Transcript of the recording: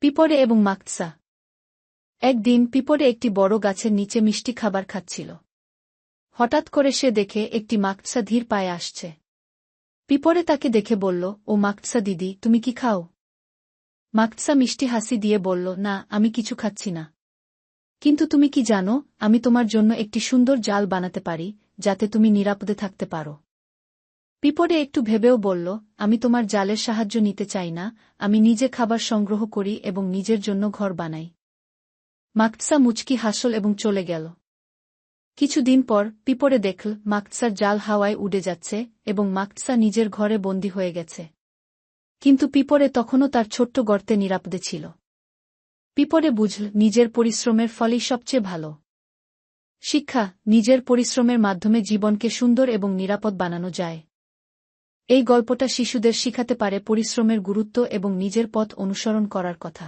পিঁপড়ে এবং মাকড়সা। একদিন পিঁপড়ে একটি বড় গাছের নিচে মিষ্টি খাবার খাচ্ছিল। হঠাৎ করে সে দেখে একটি মাকড়সা ধীর পায়ে আসছে। পিঁপড়ে তাকে দেখে বলল, ও মাকড়সা দিদি, তুমি কি খাও? মাকড়সা মিষ্টি হাসি দিয়ে বলল, না, আমি কিছু খাচ্ছি না। কিন্তু তুমি কি জানো, আমি তোমার জন্য একটি সুন্দর জাল বানাতে পারি, যাতে তুমি নিরাপদে থাকতে পারো। পিঁপড়ে একটু ভেবেও বলল, আমি তোমার জালের সাহায্য নিতে চাই না, আমি নিজে খাবার সংগ্রহ করি এবং নিজের জন্য ঘর বানাই। মাকড়সা মুচকি হাসল এবং চলে গেল। কিছুদিন পর পিঁপড়ে দেখল মাকড়সার জাল হাওয়ায় উড়ে যাচ্ছে এবং মাকড়সা নিজের ঘরে বন্দী হয়ে গেছে। কিন্তু পিঁপড়ে তখনও তার ছোট্ট গর্তে নিরাপদে ছিল। পিঁপড়ে বুঝল, নিজের পরিশ্রমের ফলই সবচেয়ে ভালো। শিক্ষা: নিজের পরিশ্রমের মাধ্যমে জীবনকে সুন্দর এবং নিরাপদ বানানো যায়। এই গল্পটা শিশুদের শিখাতে পারে পরিশ্রমের গুরুত্ব এবং নিজের পথ অনুসরণ করার কথা।